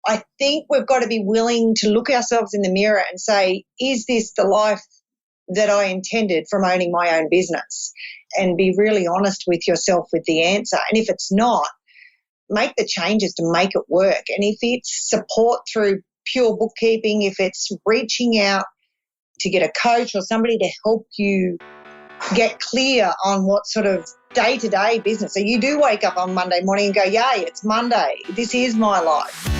I think we've got to be willing to look ourselves in the mirror and say, is this the life that I intended from owning my own business? And be really honest with yourself with the answer. And if it's not, make the changes to make it work. And if it's support through pure bookkeeping, if it's reaching out to get a coach or somebody to help you get clear on what sort of day-to-day business. So you do wake up on Monday morning and go, yay, it's Monday. This is my life.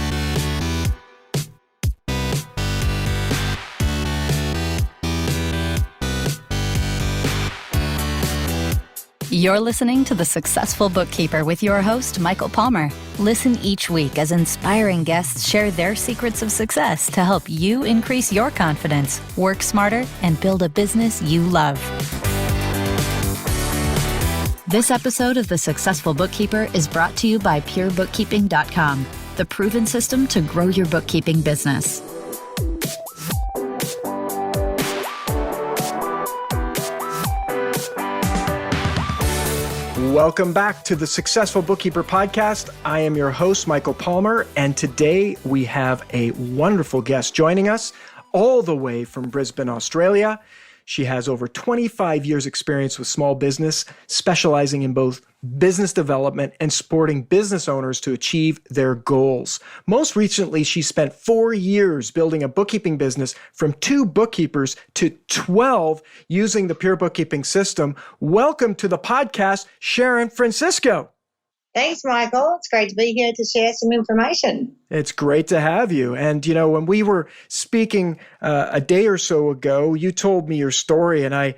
You're listening to The Successful Bookkeeper with your host, Michael Palmer. Listen each week as inspiring guests share their secrets of success to help you increase your confidence, work smarter, and build a business you love. This episode of The Successful Bookkeeper is brought to you by PureBookkeeping.com, the proven system to grow your bookkeeping business. Welcome back to the Successful Bookkeeper podcast. I am your host, Michael Palmer, and today we have a wonderful guest joining us all the way from Brisbane, Australia. She has over 25 years experience with small business, specializing in both business development and supporting business owners to achieve their goals. Most recently, she spent 4 years building a bookkeeping business from 2 bookkeepers to 12 using the Pure Bookkeeping system. Welcome to the podcast, Sharon Francisco. Thanks, Michael. It's great to be here to share some information. It's great to have you. And, when we were speaking a day or so ago, you told me your story and I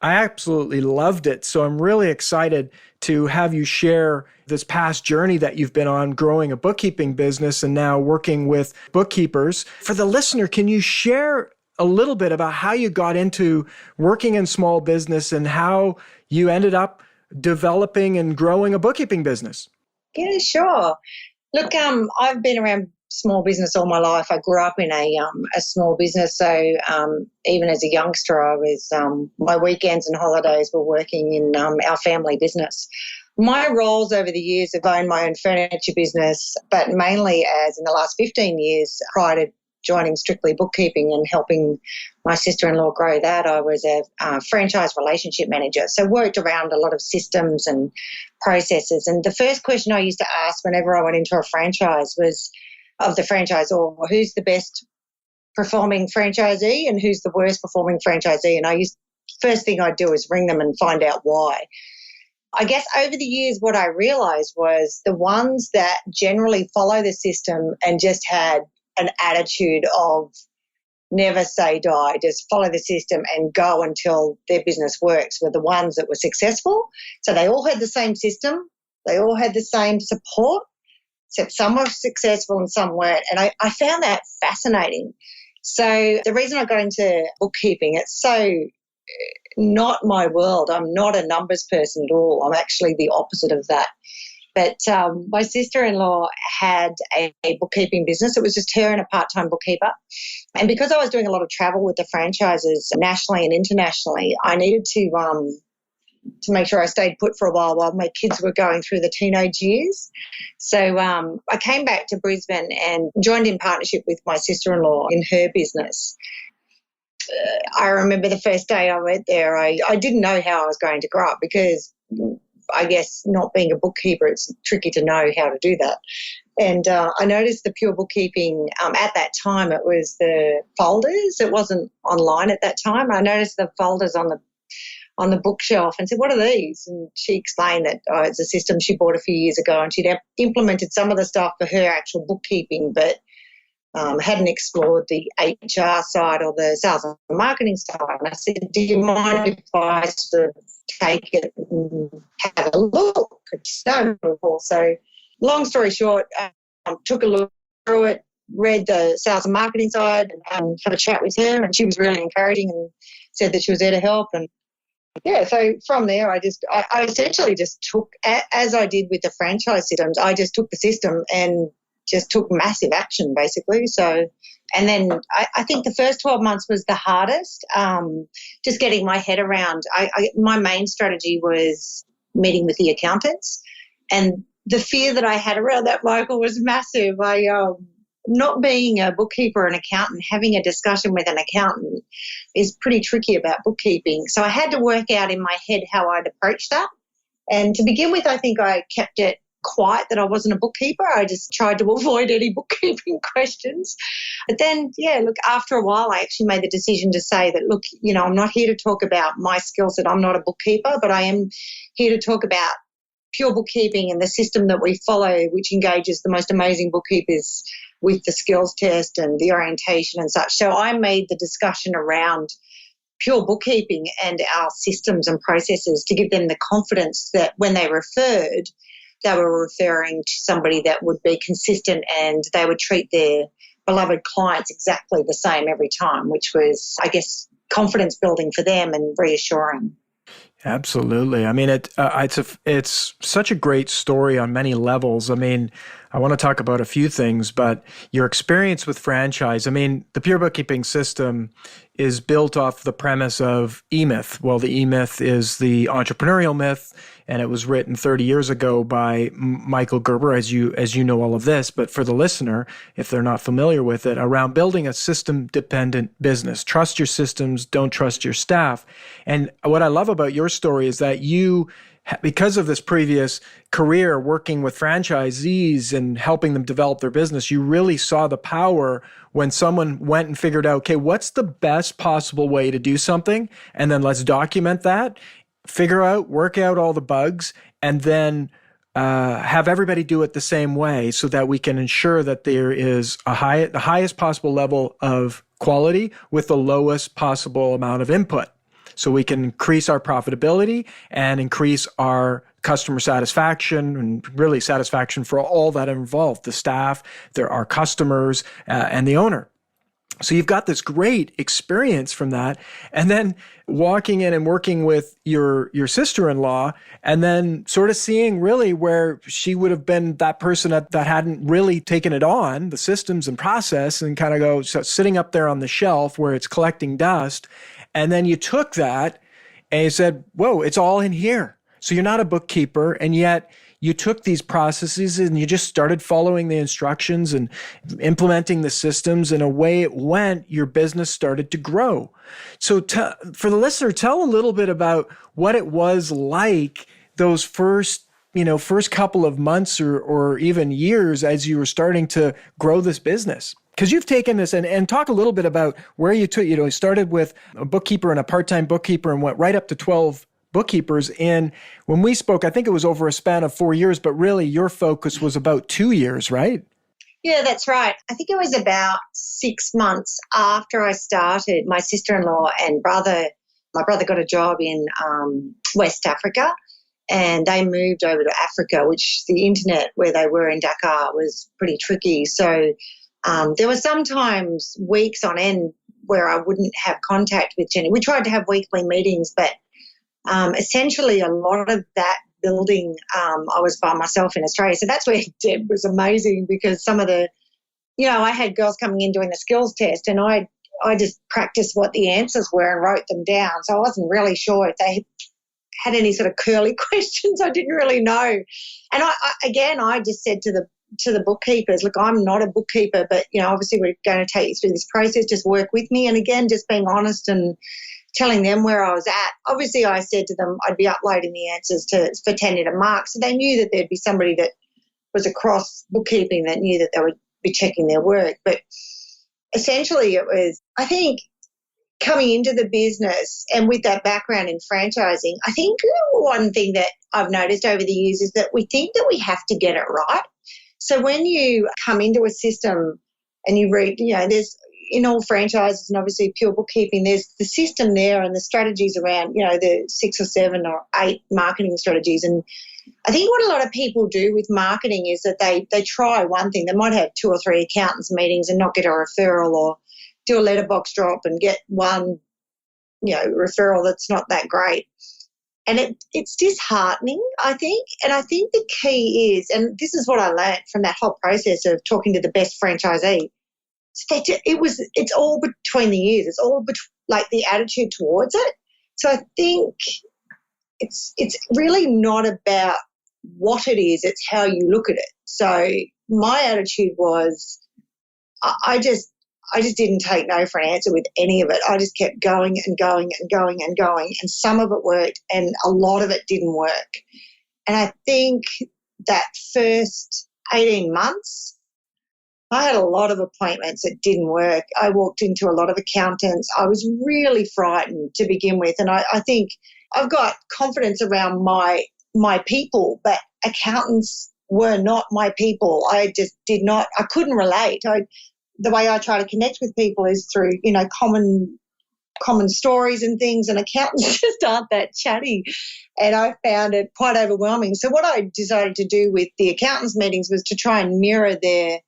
absolutely loved it. So I'm really excited to have you share this past journey that you've been on growing a bookkeeping business and now working with bookkeepers. For the listener, can you share a little bit about how you got into working in small business and how you ended up developing and growing a bookkeeping business? Yeah, sure. Look, I've been around small business all my life. I grew up in a small business, so even as a youngster, I was my weekends and holidays were working in our family business. My roles over the years have owned my own furniture business, but mainly as in the last 15 years prior to joining strictly bookkeeping and helping my sister-in-law grow that, I was a franchise relationship manager. So worked around a lot of systems and processes. And the first question I used to ask whenever I went into a franchise was of the franchisor, who's the best performing franchisee and who's the worst performing franchisee? And first thing I'd do is ring them and find out why. I guess over the years, what I realized was the ones that generally follow the system and just had an attitude of never say die, just follow the system and go until their business works were the ones that were successful. So they all had the same system. They all had the same support, except some were successful and some weren't. And I found that fascinating. So the reason I got into bookkeeping, it's so not my world. I'm not a numbers person at all. I'm actually the opposite of that. But my sister-in-law had a bookkeeping business. It was just her and a part-time bookkeeper. And because I was doing a lot of travel with the franchises nationally and internationally, I needed to make sure I stayed put for a while my kids were going through the teenage years. So I came back to Brisbane and joined in partnership with my sister-in-law in her business. I remember the first day I went there, I didn't know how I was going to grow up because I guess not being a bookkeeper, it's tricky to know how to do that. And I noticed the pure bookkeeping, at that time it was the folders. It wasn't online at that time. I noticed the folders on the bookshelf and said, what are these? And she explained that it's a system she bought a few years ago and she'd implemented some of the stuff for her actual bookkeeping, but hadn't explored the HR side or the sales and marketing side. And I said, do you mind if I sort of take it and have a look? So long story short, took a look through it, read the sales and marketing side and had a chat with her, and she was really encouraging and said that she was there to help. And yeah, so from there I essentially just took, as I did with the franchise systems, I just took the system and just took massive action basically. So, and then I think the first 12 months was the hardest, just getting my head around. My main strategy was meeting with the accountants, and the fear that I had around that, Michael, was massive. not being a bookkeeper or an accountant, having a discussion with an accountant is pretty tricky about bookkeeping. So I had to work out in my head how I'd approach that. And to begin with, I think I kept it quiet that I wasn't a bookkeeper. I just tried to avoid any bookkeeping questions. But then, look, after a while, I actually made the decision to say that, look, I'm not here to talk about my skill set. I'm not a bookkeeper, but I am here to talk about pure bookkeeping and the system that we follow, which engages the most amazing bookkeepers with the skills test and the orientation and such. So I made the discussion around pure bookkeeping and our systems and processes to give them the confidence that when they referred, they were referring to somebody that would be consistent and they would treat their beloved clients exactly the same every time, which was, I guess, confidence building for them and reassuring. Absolutely. I mean, it's such a great story on many levels. I mean, I want to talk about a few things, but your experience with franchise, I mean, the pure bookkeeping system is built off the premise of E-Myth. Well, the E-Myth is the entrepreneurial myth, and it was written 30 years ago by Michael Gerber, as you know all of this. But for the listener, if they're not familiar with it, around building a system-dependent business. Trust your systems, don't trust your staff. And what I love about your story is that you, because of this previous career working with franchisees and helping them develop their business, you really saw the power when someone went and figured out, okay, what's the best possible way to do something? And then let's document that, work out all the bugs, and then have everybody do it the same way so that we can ensure that there is the highest possible level of quality with the lowest possible amount of input. So we can increase our profitability and increase our customer satisfaction and really satisfaction for all that are involved, the staff, our customers, and the owner. So you've got this great experience from that. And then walking in and working with your sister-in-law and then sort of seeing really where she would have been that person that hadn't really taken it on, the systems and process, and kind of sitting up there on the shelf where it's collecting dust. And then you took that and you said, whoa, it's all in here. So you're not a bookkeeper, and yet you took these processes and you just started following the instructions and implementing the systems, and away it went. Your business started to grow. So for the listener, tell a little bit about what it was like those first couple of months or even years as you were starting to grow this business. Because you've taken this and talk a little bit about where you took, you started with a bookkeeper and a part-time bookkeeper and went right up to 12 bookkeepers. And when we spoke, I think it was over a span of 4 years, but really your focus was about 2 years, right? Yeah, that's right. I think it was about 6 months after I started. My sister-in-law and my brother got a job in West Africa, and they moved over to Africa, which the internet where they were in Dakar was pretty tricky. So there were sometimes weeks on end where I wouldn't have contact with Jenny. We tried to have weekly meetings, but essentially a lot of that building, I was by myself in Australia. So that's where Deb was amazing, because some of the, I had girls coming in doing the skills test, and I just practiced what the answers were and wrote them down. So I wasn't really sure if they had any sort of curly questions. I didn't really know. And I just said to the bookkeepers, look, I'm not a bookkeeper, but, obviously we're going to take you through this process. Just work with me. And again, just being honest and telling them where I was at. Obviously, I said to them I'd be uploading the answers for 10-letter marks. So they knew that there'd be somebody that was across bookkeeping that knew that they would be checking their work. But essentially it was, I think, coming into the business and with that background in franchising, I think one thing that I've noticed over the years is that we think that we have to get it right. So when you come into a system and you read, there's in all franchises and obviously pure bookkeeping, there's the system there and the strategies around, the 6 or 7 or 8 marketing strategies. And I think what a lot of people do with marketing is that they try one thing. They might have 2 or 3 accountants meetings and not get a referral, or do a letterbox drop and get one, referral that's not that great. And it's disheartening, I think. And I think the key is, and this is what I learned from that whole process of talking to the best franchisee, it's all between the ears. It's all like the attitude towards it. So I think it's really not about what it is, it's how you look at it. So my attitude was, I just didn't take no for an answer with any of it. I just kept going and going and going and going. And some of it worked and a lot of it didn't work. And I think that first 18 months, I had a lot of appointments that didn't work. I walked into a lot of accountants. I was really frightened to begin with. And I think I've got confidence around my people, but accountants were not my people. I just I couldn't relate. The way I try to connect with people is through, common stories and things, and accountants just aren't that chatty. And I found it quite overwhelming. So what I decided to do with the accountants meetings was to try and mirror their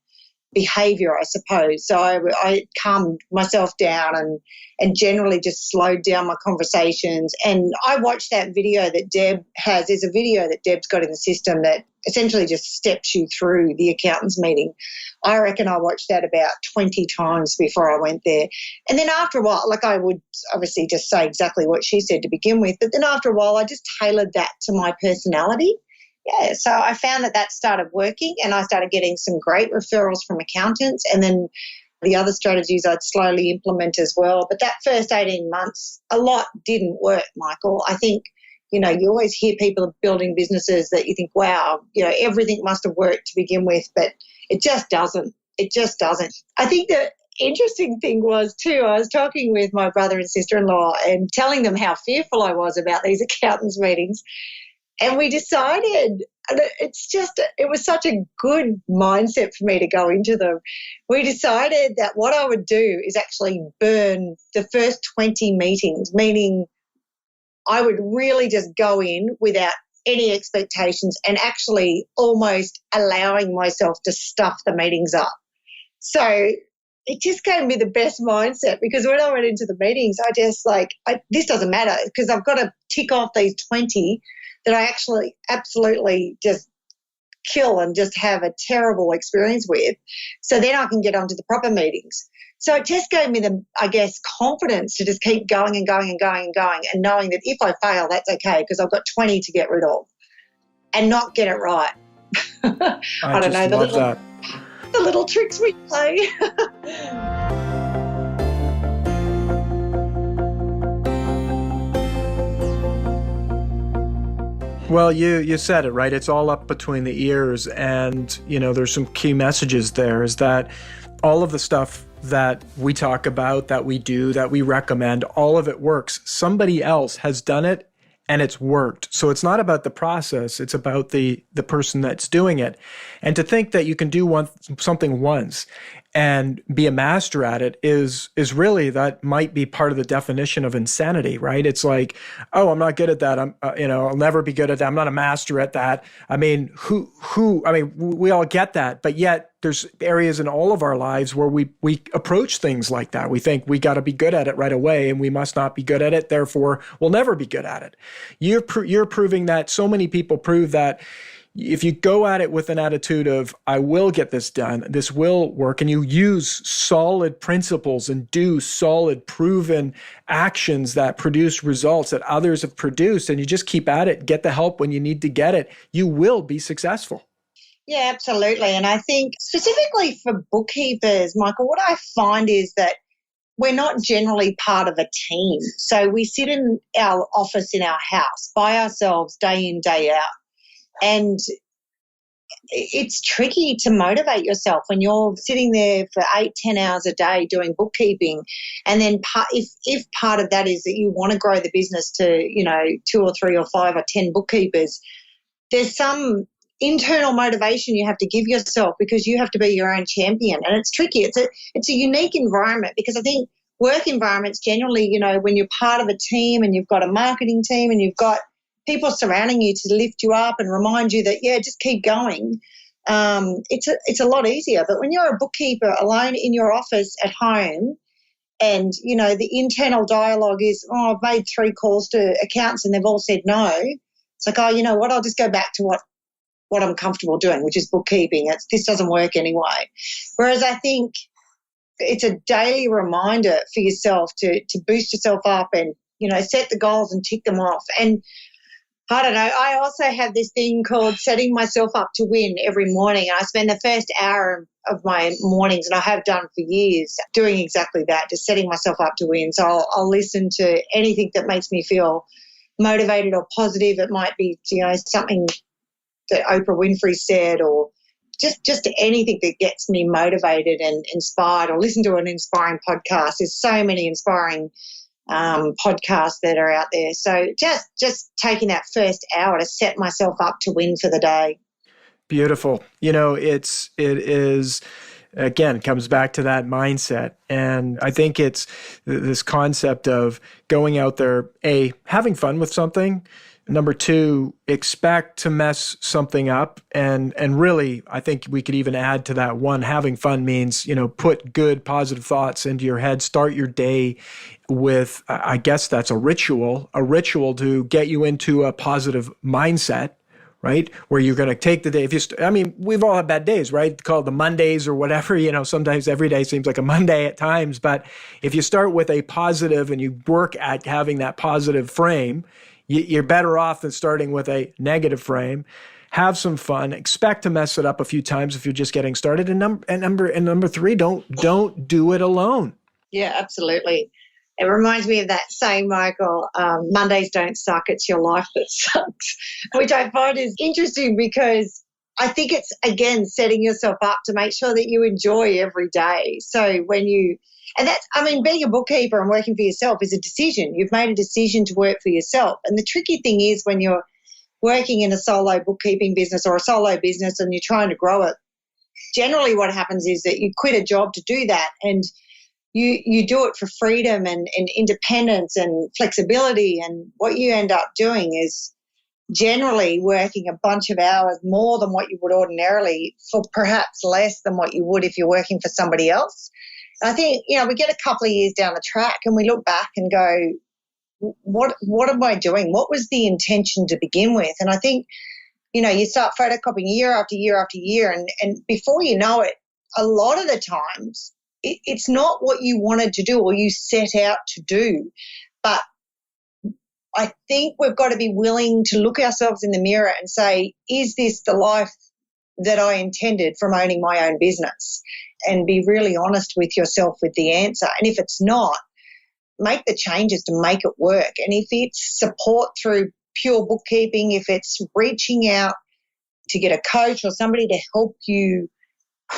behavior, I suppose. So I calmed myself down and generally just slowed down my conversations. And I watched that video that Deb has. There's a video that Deb's got in the system that essentially just steps you through the accountants meeting. I reckon I watched that about 20 times before I went there. And then after a while, I would obviously just say exactly what she said to begin with, but then after a while I just tailored that to my personality. Yeah, so I found that started working, and I started getting some great referrals from accountants, and then the other strategies I'd slowly implement as well. But that first 18 months, a lot didn't work, Michael. I think, you always hear people building businesses that you think, wow, everything must have worked to begin with, but it just doesn't. It just doesn't. I think the interesting thing was too, I was talking with my brother and sister-in-law and telling them how fearful I was about these accountants meetings. And we decided, it was such a good mindset for me to go into them. We decided that what I would do is actually burn the first 20 meetings, meaning I would really just go in without any expectations and actually almost allowing myself to stuff the meetings up. So it just gave me the best mindset, because when I went into the meetings, I just this doesn't matter, because I've got to tick off these 20 that I actually absolutely just kill and just have a terrible experience with. So then I can get onto the proper meetings. So it just gave me the, confidence to just keep going and going and going and going, and knowing that if I fail, that's okay, because I've got 20 to get rid of and not get it right. I don't know, the little tricks we play. Well, you said it, right? It's all up between the ears, and, there's some key messages there, is that all of the stuff that we talk about, that we do, that we recommend, all of it works. Somebody else has done it and it's worked. So it's not about the process, it's about the person that's doing it. And to think that you can do something once and be a master at it is really, that might be part of the definition of insanity, right? It's like, oh, I'm not good at that. I'll never be good at that. I'm not a master at that. I mean, we all get that, but yet there's areas in all of our lives where we approach things like that. We think we got to be good at it right away, and we must not be good at it. Therefore, we'll never be good at it. You're proving that. So many people prove that. If you go at it with an attitude of, I will get this done, this will work, and you use solid principles and do solid, proven actions that produce results that others have produced, and you just keep at it, get the help when you need to get it, you will be successful. Yeah, absolutely. And I think specifically for bookkeepers, Michael, what I find is that we're not generally part of a team. So we sit in our office in our house by ourselves day in, day out. And it's tricky to motivate yourself when you're sitting there for 8-10 hours a day doing bookkeeping. And then if part of that is that you want to grow the business to, 2 or 3 or 5 or 10 bookkeepers, there's some internal motivation you have to give yourself, because you have to be your own champion. And it's tricky. It's a unique environment, because I think work environments generally, when you're part of a team and you've got a marketing team and you've got people surrounding you to lift you up and remind you that, just keep going. It's a lot easier. But when you're a bookkeeper alone in your office at home, and, the internal dialogue is, I've made 3 calls to accounts and they've all said no. It's like, you know what, I'll just go back to what I'm comfortable doing, which is bookkeeping. This doesn't work anyway. Whereas I think it's a daily reminder for yourself to boost yourself up and, set the goals and tick them off. And I don't know. I also have this thing called setting myself up to win every morning. I spend the first hour of my mornings, and I have done for years, doing exactly that, just setting myself up to win. So I'll listen to anything that makes me feel motivated or positive. It might be, something that Oprah Winfrey said, or just anything that gets me motivated and inspired, or listen to an inspiring podcast. There's so many inspiring podcasts that are out there. So just taking that first hour to set myself up to win for the day. Beautiful. It is, again, comes back to that mindset. And I think it's this concept of going out there, A, having fun with something. Number two, expect to mess something up. And really, I think we could even add to that one, having fun means, put good, positive thoughts into your head. Start your day with, I guess that's a ritual to get you into a positive mindset, right? Where you're going to take the day. We've all had bad days, right? Called the Mondays or whatever, sometimes every day seems like a Monday at times. But if you start with a positive and you work at having that positive frame, you're better off than starting with a negative frame. Have some fun. Expect to mess it up a few times if you're just getting started. And number three, don't do it alone. Yeah, absolutely. It reminds me of that saying, Michael, Mondays don't suck, it's your life that sucks, which I find is interesting because I think it's, again, setting yourself up to make sure that you enjoy every day. So being a bookkeeper and working for yourself is a decision. You've made a decision to work for yourself. And the tricky thing is when you're working in a solo bookkeeping business or a solo business and you're trying to grow it, generally what happens is that you quit a job to do that, and you do it for freedom and independence and flexibility. And what you end up doing is generally working a bunch of hours more than what you would ordinarily for perhaps less than what you would if you're working for somebody else. And I think, we get a couple of years down the track and we look back and go, what am I doing? What was the intention to begin with? And I think, you start photocopying year after year after year, and before you know it, a lot of the times it's not what you wanted to do or you set out to do. But I think we've got to be willing to look ourselves in the mirror and say, is this the life that I intended from owning my own business? And be really honest with yourself with the answer. And if it's not, make the changes to make it work. And if it's support through pure bookkeeping, if it's reaching out to get a coach or somebody to help you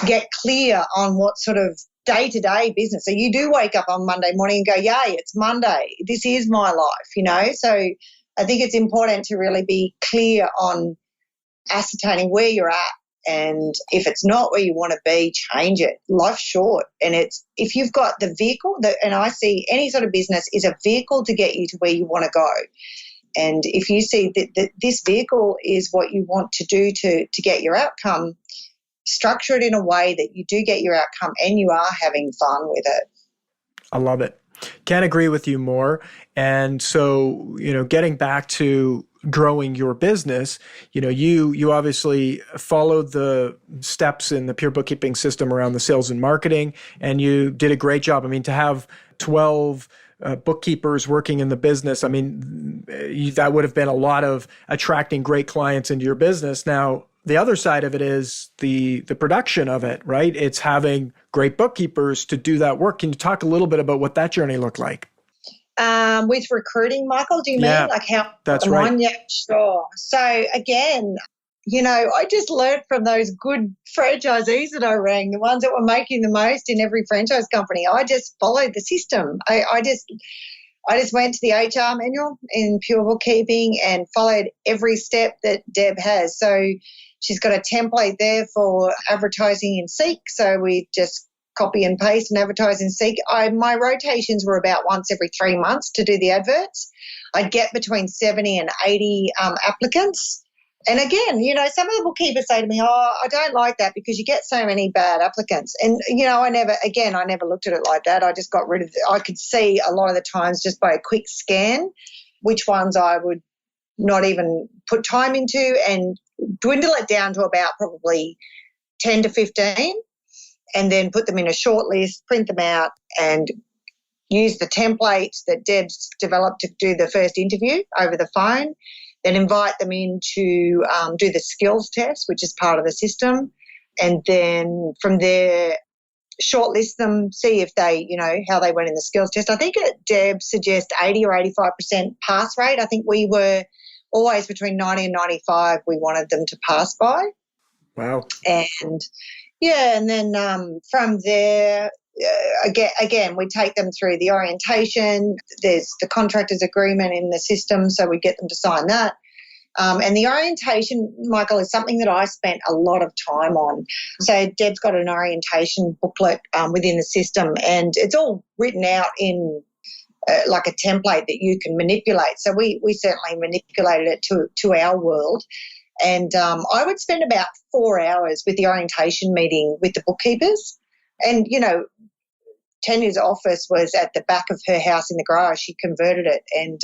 get clear on what sort of day-to-day business. So you do wake up on Monday morning and go, yay, it's Monday. This is my life, So I think it's important to really be clear on ascertaining where you're at. And if it's not where you want to be, change it. Life's short. And if you've got the vehicle, and I see any sort of business is a vehicle to get you to where you want to go. And if you see that this vehicle is what you want to do to get your outcome, structure it in a way that you do get your outcome and you are having fun with it. I love it. Can't agree with you more. And so, getting back to growing your business, you obviously followed the steps in the pure bookkeeping system around the sales and marketing, and you did a great job. To have 12 bookkeepers working in the business, that would have been a lot of attracting great clients into your business. Now, the other side of it is the production of it, right? It's having great bookkeepers to do that work. Can you talk a little bit about what that journey looked like? With recruiting, Michael, do you mean? Like how? That's right. Yeah, sure. So again, I just learned from those good franchisees that I rang, the ones that were making the most in every franchise company. I just followed the system. I just went to the HR manual in pure bookkeeping and followed every step that Deb has. So she's got a template there for advertising in Seek. So we just copy and paste and advertise in Seek. My rotations were about once every 3 months to do the adverts. I'd get between 70 and 80 applicants. And again, some of the bookkeepers say to me, I don't like that because you get so many bad applicants. And, I never looked at it like that. I just got rid of it. I could see a lot of the times just by a quick scan which ones I would not even put time into and dwindle it down to about probably 10 to 15 and then put them in a short list, print them out and use the template that Deb's developed to do the first interview over the phone. then invite them in to do the skills test, which is part of the system. And then from there, shortlist them, see if they, how they went in the skills test. I think Deb suggests 80 or 85% pass rate. I think we were always between 90 and 95 we wanted them to pass by. Wow. And, and then from there, again, we take them through the orientation. There's the contractors agreement in the system, so we get them to sign that. And the orientation, Michael, is something that I spent a lot of time on. So Deb's got an orientation booklet within the system, and it's all written out in like a template that you can manipulate. So we certainly manipulated it to our world. And I would spend about 4 hours with the orientation meeting with the bookkeepers. And, Tanya's office was at the back of her house in the garage. She converted it. And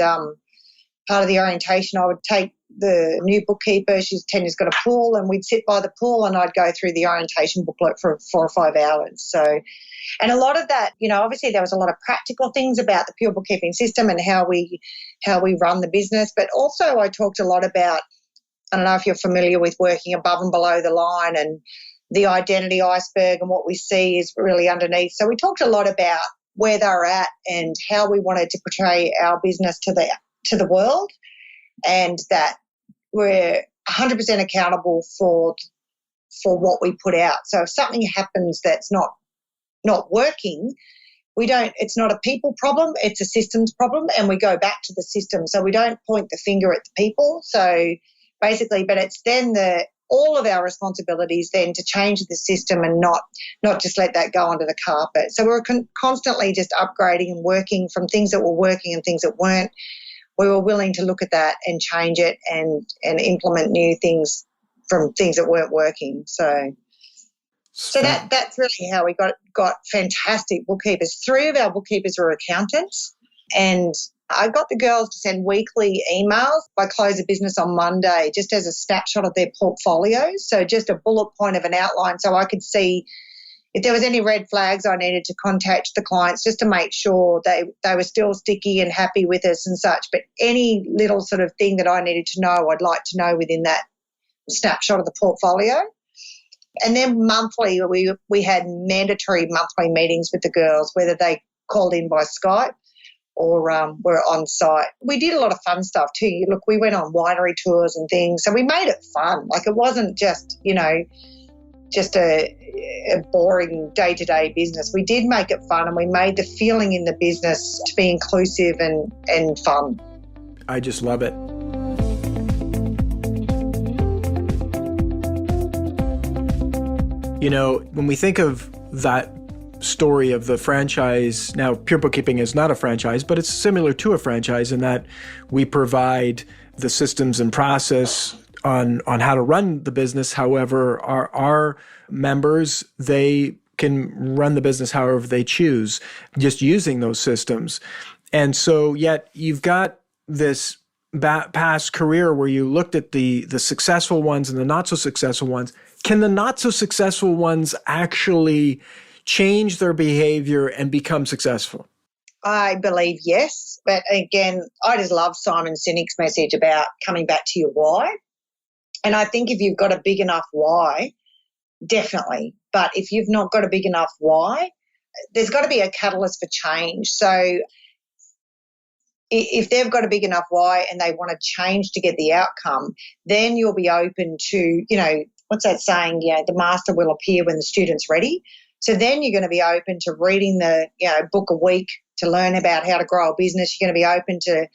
part of the orientation, I would take the new bookkeeper. Tanya's got a pool, and we'd sit by the pool and I'd go through the orientation booklet for 4 or 5 hours. So, and a lot of that, obviously there was a lot of practical things about the pure bookkeeping system and how we run the business. But also I talked a lot about, I don't know if you're familiar with working above and below the line and the identity iceberg, and what we see is really underneath. So we talked a lot about where they're at and how we wanted to portray our business to the world, and that we're 100% accountable for what we put out. So if something happens that's not working, it's not a people problem, it's a systems problem, and we go back to the system. So we don't point the finger at the people. So basically, but it's then all of our responsibilities then to change the system and not just let that go under the carpet. So we're constantly just upgrading and working from things that were working and things that weren't. We were willing to look at that and change it and implement new things from things that weren't working. So that's really how we got fantastic bookkeepers. 3 of our bookkeepers were accountants, and I got the girls to send weekly emails by close of business on Monday, just as a snapshot of their portfolios. So just a bullet point of an outline, so I could see if there was any red flags. I needed to contact the clients just to make sure they were still sticky and happy with us and such. But any little sort of thing that I needed to know, I'd like to know within that snapshot of the portfolio. And then monthly, we had mandatory monthly meetings with the girls, whether they called in by Skype or were on site. We did a lot of fun stuff too. Look, we went on winery tours and things, so we made it fun. Like, it wasn't just, just a boring day-to-day business. We did make it fun, and we made the feeling in the business to be inclusive and fun. I just love it. When we think of that story of the franchise, now Pure Bookkeeping is not a franchise, but it's similar to a franchise in that we provide the systems and process on how to run the business. However, our members, they can run the business however they choose, just using those systems. And so yet you've got this past career where you looked at the successful ones and the not so successful ones. Can the not so successful ones actually change their behavior and become successful? I believe yes. But again, I just love Simon Sinek's message about coming back to your why. And I think if you've got a big enough why, definitely. But if you've not got a big enough why, there's got to be a catalyst for change. So if they've got a big enough why and they want to change to get the outcome, then you'll be open to, what's that saying? The master will appear when the student's ready. So then you're going to be open to reading the book a week to learn about how to grow a business. You're going to be open to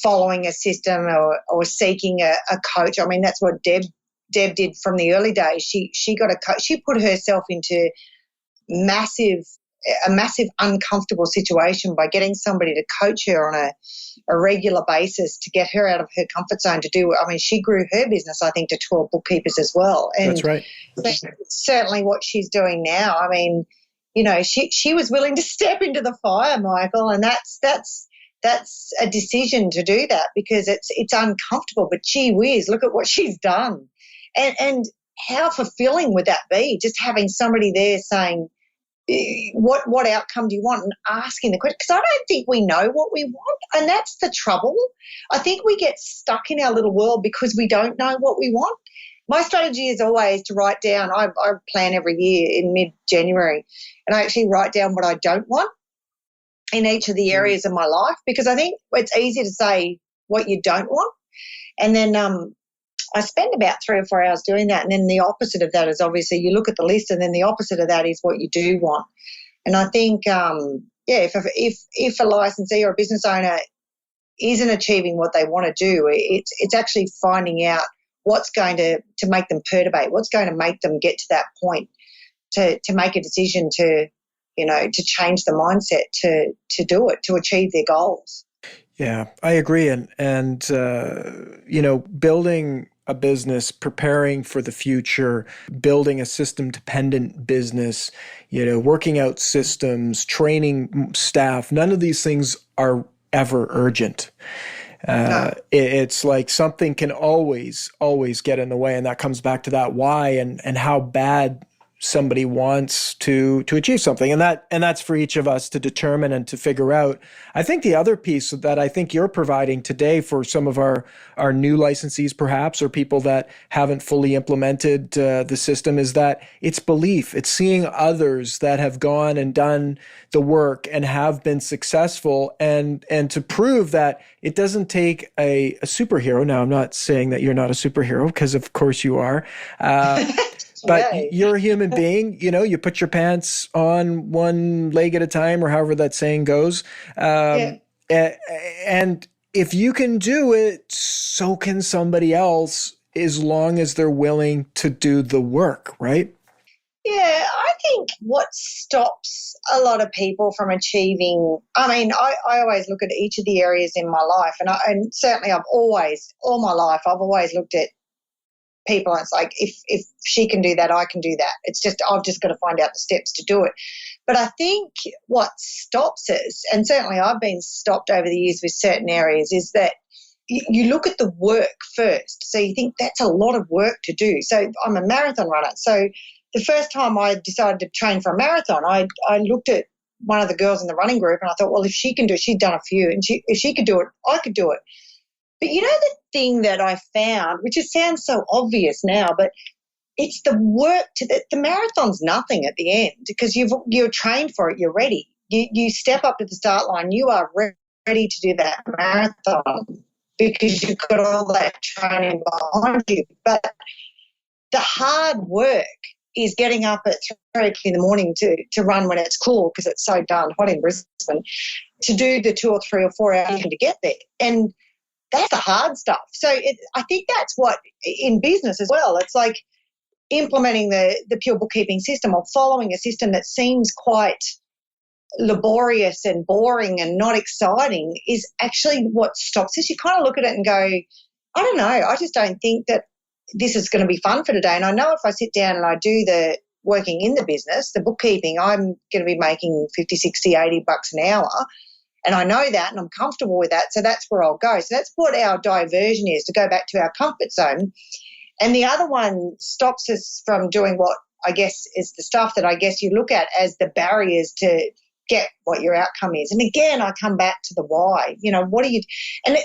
following a system or seeking a coach. I mean, that's what Deb did from the early days. She got a coach. She put herself into a massive uncomfortable situation by getting somebody to coach her on a regular basis to get her out of her comfort zone to do. I mean, she grew her business, I think, to 12 bookkeepers as well. And that's right. Certainly what she's doing now. I mean, she was willing to step into the fire, Michael, and that's a decision to do that because it's uncomfortable. But gee whiz, look at what she's done, and how fulfilling would that be? Just having somebody there saying, what outcome do you want, and asking the question, because I don't think we know what we want, and that's the trouble. I think we get stuck in our little world because we don't know what we want. My strategy is always to write down. I plan every year in mid-January, and I actually write down what I don't want in each of the areas of my life, because I think it's easy to say what you don't want, and then I spend about 3 or 4 hours doing that. And then the opposite of that is obviously you look at the list, and then the opposite of that is what you do want. And I think, if a licensee or a business owner isn't achieving what they want to do, it's actually finding out what's going to make them perturbate, what's going to make them get to that point to make a decision to change the mindset to do it, to achieve their goals. Yeah, I agree. And building a business, preparing for the future, building a system-dependent business, working out systems, training staff, none of these things are ever urgent. No. It's like something can always get in the way. And that comes back to that why and how bad somebody wants to achieve something. And that's for each of us to determine and to figure out. I think the other piece that I think you're providing today for some of our new licensees perhaps, or people that haven't fully implemented the system, is that it's belief. It's seeing others that have gone and done the work and have been successful, and to prove that it doesn't take a superhero. Now, I'm not saying that you're not a superhero, because of course you are. But you're a human being, you put your pants on one leg at a time, or however that saying goes. And if you can do it, so can somebody else, as long as they're willing to do the work, right? Yeah, I think what stops a lot of people from achieving, I always look at each of the areas in my life, and certainly all my life, I've always looked at people, and it's like, if she can do that, I can do that. It's just, I've just got to find out the steps to do it. But I think what stops us, and certainly I've been stopped over the years with certain areas, is that you look at the work first. So you think that's a lot of work to do. So I'm a marathon runner. So the first time I decided to train for a marathon, I looked at one of the girls in the running group, and I thought, well, if she can do it, she'd done a few, and if she could do it, I could do it. But the thing that I found, which it sounds so obvious now, but it's the work the marathon's nothing at the end, because you're trained for it, you're ready. You step up to the start line, you are ready to do that marathon because you've got all that training behind you. But the hard work is getting up at 3 o'clock in the morning to run when it's cool, because it's so darn hot in Brisbane, to do the 2 or 3 or 4 hours to get there. And that's the hard stuff. So I think that's what, in business as well, it's like implementing the pure bookkeeping system, or following a system that seems quite laborious and boring and not exciting, is actually what stops us. You kind of look at it and go, I don't know, I just don't think that this is going to be fun for today. And I know if I sit down and I do the working in the business, the bookkeeping, I'm going to be making 50, 60, 80 bucks an hour. And I know that, and I'm comfortable with that, so that's where I'll go. So that's what our diversion is, to go back to our comfort zone. And the other one stops us from doing what I guess is the stuff that I guess you look at as the barriers to get what your outcome is. And again, I come back to the why. What do you – and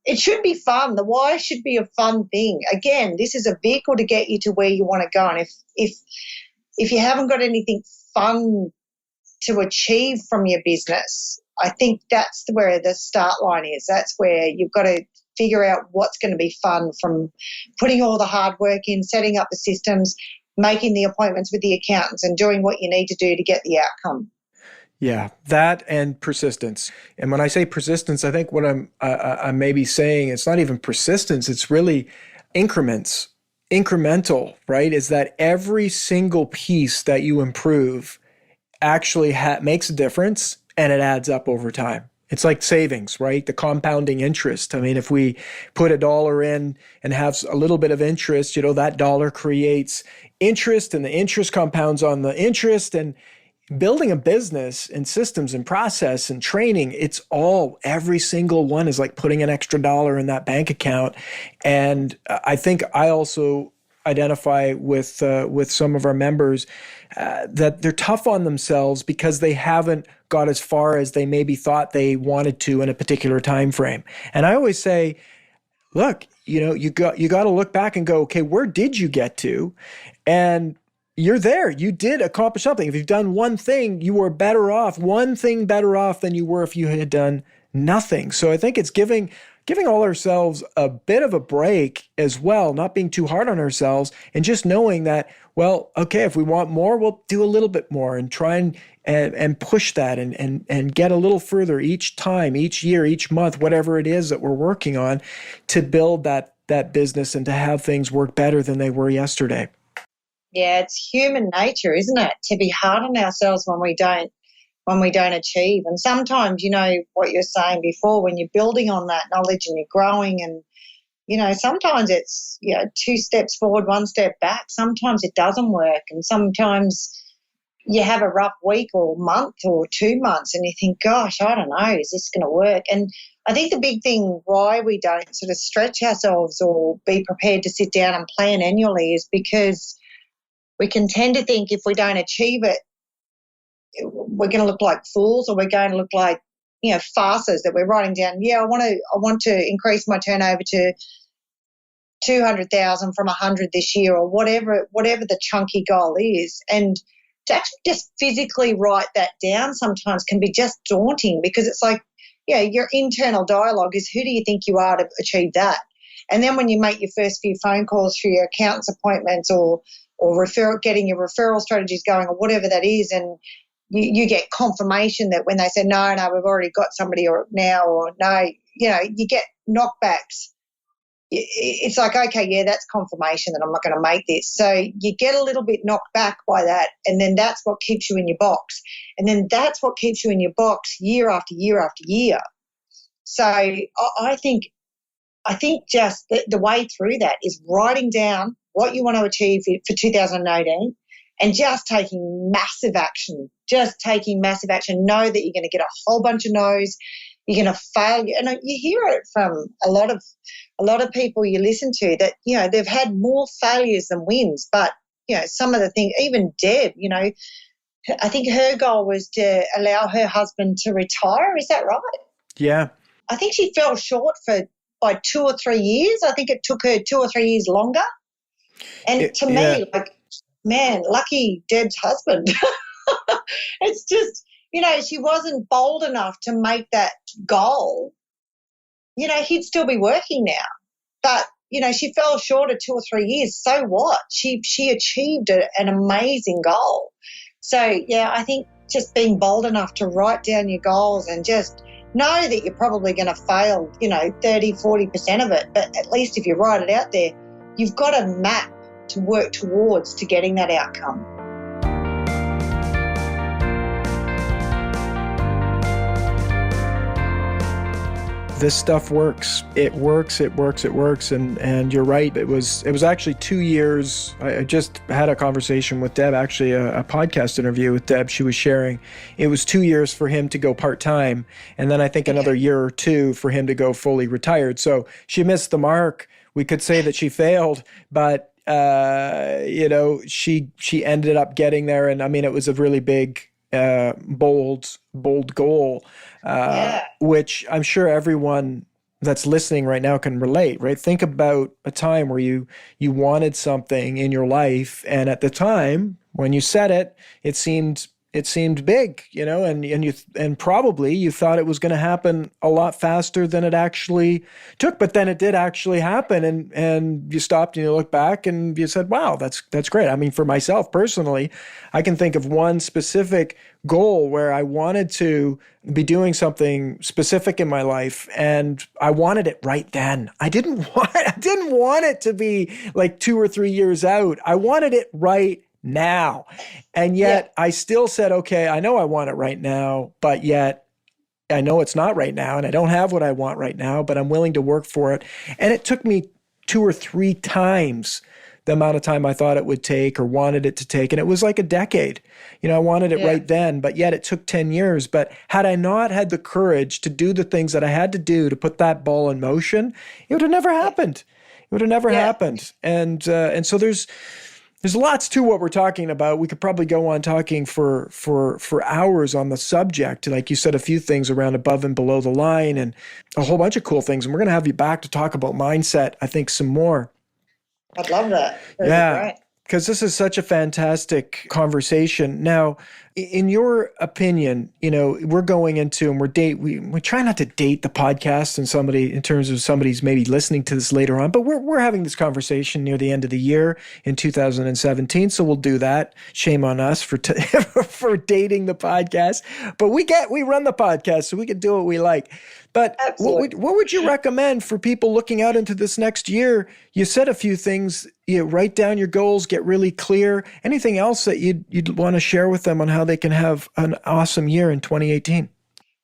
it should be fun. The why should be a fun thing. Again, this is a vehicle to get you to where you want to go. And if you haven't got anything fun to achieve from your business, I think that's where the start line is. That's where you've got to figure out what's going to be fun, from putting all the hard work in, setting up the systems, making the appointments with the accountants, and doing what you need to do to get the outcome. Yeah, that and persistence. And when I say persistence, I think what I'm maybe saying, it's not even persistence, it's really increments, incremental, right? Is that every single piece that you improve actually makes a difference, and it adds up over time. It's like savings, right? The compounding interest. I mean, if we put $1 in and have a little bit of interest, that dollar creates interest, and the interest compounds on the interest. And building a business and systems and process and training, every single one is like putting an extra $1 in that bank account. And I think I also identify with some of our members that they're tough on themselves because they haven't got as far as they maybe thought they wanted to in a particular time frame. And I always say, look, you got to look back and go, okay, where did you get to? And you're there. You did accomplish something. If you've done one thing, you were one thing better off than you were if you had done nothing. So I think it's giving all ourselves a bit of a break as well, not being too hard on ourselves, and just knowing that, well, okay, if we want more, we'll do a little bit more and try and push that and get a little further each time, each year, each month, whatever it is that we're working on to build that business and to have things work better than they were yesterday. Yeah, it's human nature, isn't it, to be hard on ourselves when we don't achieve. And sometimes, what you're saying before, when you're building on that knowledge and you're growing, and sometimes it's 2 steps forward, 1 step back. Sometimes it doesn't work, and sometimes you have a rough week or month or 2 months and you think, gosh, I don't know, is this going to work? And I think the big thing why we don't sort of stretch ourselves or be prepared to sit down and plan annually is because we can tend to think if we don't achieve it, we're going to look like fools, or we're going to look like, farces that we're writing down. Yeah, I want to increase my turnover to 200,000 from 100 this year, or whatever the chunky goal is. And to actually just physically write that down sometimes can be just daunting, because it's like, your internal dialogue is, who do you think you are to achieve that? And then when you make your first few phone calls for your accountant's appointments or getting your referral strategies going, or whatever that is, and you get confirmation that when they say, no, we've already got somebody or now, or no, you get knockbacks. It's like, okay, yeah, that's confirmation that I'm not going to make this. So you get a little bit knocked back by that, and then that's what keeps you in your box. And then that's what keeps you in your box year after year after year. So I think just the way through that is writing down what you want to achieve for 2018 and just taking massive action. Know that you're going to get a whole bunch of no's. You're going to fail. And you hear it from a lot of people you listen to that, they've had more failures than wins. But, some of the things, even Deb, I think her goal was to allow her husband to retire. Is that right? Yeah. I think she fell short by 2 or 3 years. I think it took her 2 or 3 years longer. And to me, man, lucky Deb's husband. It's just, she wasn't bold enough to make that goal. He'd still be working now. But, she fell short of 2 or 3 years. So what? She achieved an amazing goal. So, yeah, I think just being bold enough to write down your goals and just know that you're probably going to fail, 30, 40% of it. But at least if you write it out there, you've got a map to work towards to getting that outcome. This stuff works. It works. And you're right. It was actually 2 years. I just had a conversation with Deb, actually a podcast interview with Deb. She was sharing. It was 2 years for him to go part-time. And then I think another year or two for him to go fully retired. So she missed the mark. We could say that she failed, but she ended up getting there. And I mean, it was a really big, bold goal, which I'm sure everyone that's listening right now can relate, right? Think about a time where you wanted something in your life, and at the time when you said it, it seemed big, and probably you thought it was going to happen a lot faster than it actually took. But then it did actually happen, and you stopped and you look back and you said, wow, that's great. I mean, for myself personally, I can think of one specific goal where I wanted to be doing something specific in my life, and I wanted it right then. I didn't want it to be like 2 or 3 years out. I wanted it right now. And yet I still said, okay, I know I want it right now, but yet I know it's not right now, and I don't have what I want right now, but I'm willing to work for it. And it took me 2 or 3 times the amount of time I thought it would take or wanted it to take. And it was like a decade. I wanted it right then, but yet it took 10 years. But had I not had the courage to do the things that I had to do to put that ball in motion, it would have never happened. It would have never happened. And so there's lots to what we're talking about. We could probably go on talking for hours on the subject. Like you said, a few things around above and below the line and a whole bunch of cool things. And we're going to have you back to talk about mindset, I think, some more. I'd love that. That'd be great. Because this is such a fantastic conversation. Now, in your opinion, we're going into, and we try not to date the podcast in terms of somebody's maybe listening to this later on, but we're having this conversation near the end of the year in 2017, so we'll do that. Shame on us for for dating the podcast, but we run the podcast, so we can do what we like. But what would you recommend for people looking out into this next year? You said a few things. You write down your goals, get really clear. Anything else that you'd want to share with them on how they can have an awesome year in 2018?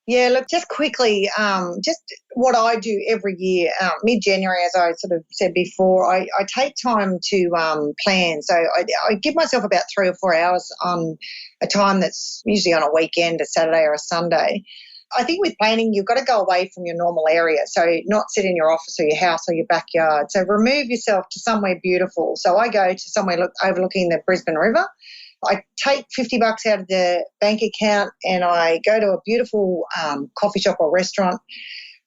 Yeah, look, just quickly, just what I do every year, mid-January, as I sort of said before, I take time to plan. So I give myself about 3 or 4 hours on a time that's usually on a weekend, a Saturday or a Sunday. I think with planning, you've got to go away from your normal area. So not sit in your office or your house or your backyard. So remove yourself to somewhere beautiful. So I go to somewhere overlooking the Brisbane River. I take $50 out of the bank account and I go to a beautiful coffee shop or restaurant.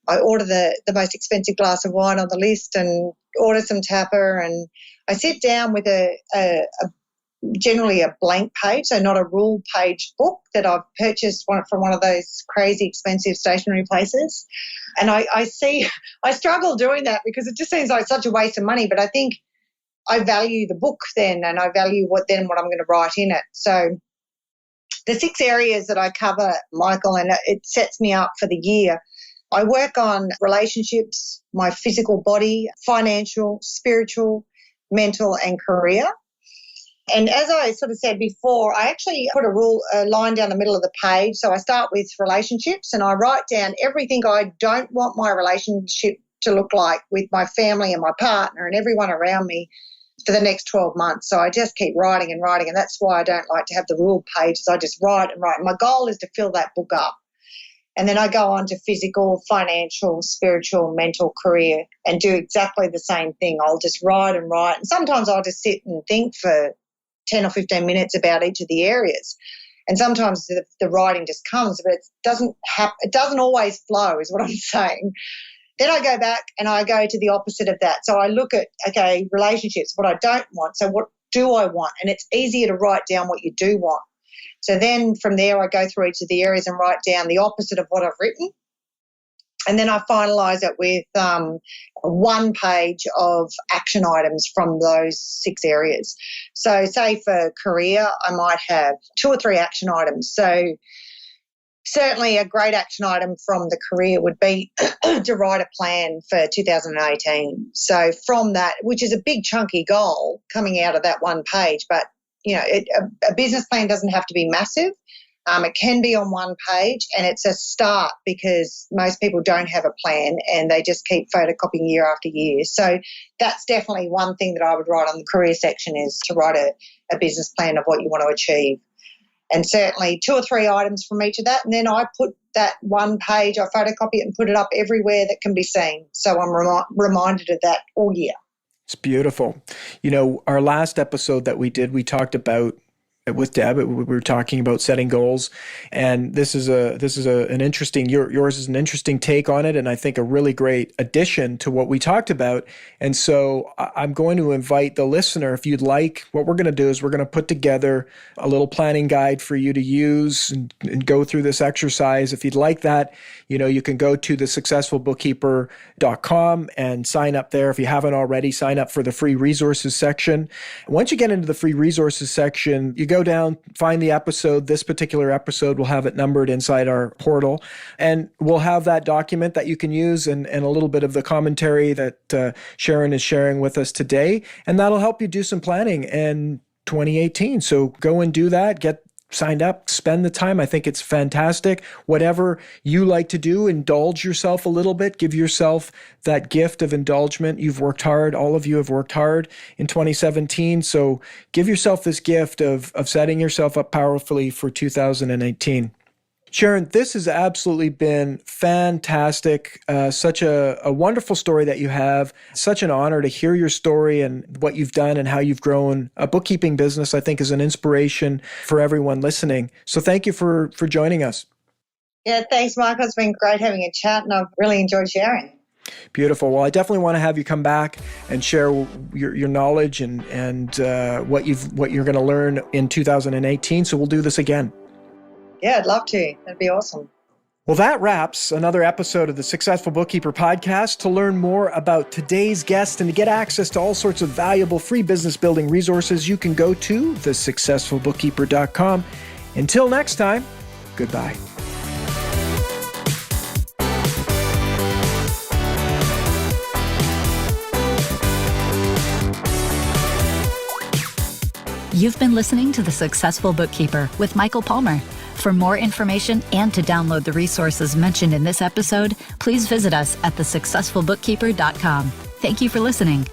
I order the most expensive glass of wine on the list and order some tapper. And I sit down with generally a blank page, so not a rule page book that I've purchased from one of those crazy expensive stationery places. And I struggle doing that because it just seems like such a waste of money, but I think I value the book then and I value what I'm going to write in it. So the 6 areas that I cover, Michael, and it sets me up for the year. I work on relationships, my physical body, financial, spiritual, mental, and career. And as I sort of said before, I actually put a line down the middle of the page. So I start with relationships and I write down everything I don't want my relationship to look like with my family and my partner and everyone around me for the next 12 months. So I just keep writing and writing. And that's why I don't like to have the rule pages. I just write and write. My goal is to fill that book up. And then I go on to physical, financial, spiritual, mental, career and do exactly the same thing. I'll just write and write. And sometimes I'll just sit and think for 10 or 15 minutes about each of the areas. And sometimes the writing just comes, but it doesn't always flow is what I'm saying. Then I go back and I go to the opposite of that. So I look at, relationships, what I don't want. So what do I want? And it's easier to write down what you do want. So then from there I go through each of the areas and write down the opposite of what I've written. And then I finalise it with 1 page of action items from those 6 areas. So say for career, I might have 2 or 3 action items. So certainly a great action item from the career would be to write a plan for 2018. So from that, which is a big chunky goal coming out of that 1 page, but a business plan doesn't have to be massive. It can be on 1 page and it's a start because most people don't have a plan and they just keep photocopying year after year. So that's definitely one thing that I would write on the career section is to write a business plan of what you want to achieve. And certainly 2 or 3 items from each of that. And then I put that 1 page, I photocopy it and put it up everywhere that can be seen. So I'm reminded of that all year. It's beautiful. Our last episode that we did, we talked about with Deb, we were talking about setting goals, and this is an interesting. Yours is an interesting take on it, and I think a really great addition to what we talked about. And so I'm going to invite the listener, if you'd like. What we're going to do is we're going to put together a little planning guide for you to use and go through this exercise. If you'd like that, you can go to thesuccessfulbookkeeper.com and sign up there. If you haven't already, sign up for the free resources section. Once you get into the free resources section, you go down, find the episode. This particular episode, we'll have it numbered inside our portal. And we'll have that document that you can use and a little bit of the commentary that Sharon is sharing with us today. And that'll help you do some planning in 2018. So go and do that. Get signed up, spend the time. I think it's fantastic. Whatever you like to do, indulge yourself a little bit, give yourself that gift of indulgence. You've worked hard. All of you have worked hard in 2017. So give yourself this gift of setting yourself up powerfully for 2018. Sharon, this has absolutely been fantastic. Such a wonderful story that you have. Such an honor to hear your story and what you've done and how you've grown a bookkeeping business, I think, is an inspiration for everyone listening. So thank you for joining us. Yeah, thanks, Michael. It's been great having a chat, and I've really enjoyed sharing. Beautiful. Well, I definitely want to have you come back and share your knowledge and what you're going to learn in 2018. So we'll do this again. Yeah, I'd love to. That'd be awesome. Well, that wraps another episode of the Successful Bookkeeper podcast. To learn more about today's guest and to get access to all sorts of valuable free business building resources, you can go to thesuccessfulbookkeeper.com. Until next time, goodbye. You've been listening to The Successful Bookkeeper with Michael Palmer. For more information and to download the resources mentioned in this episode, please visit us at thesuccessfulbookkeeper.com. Thank you for listening.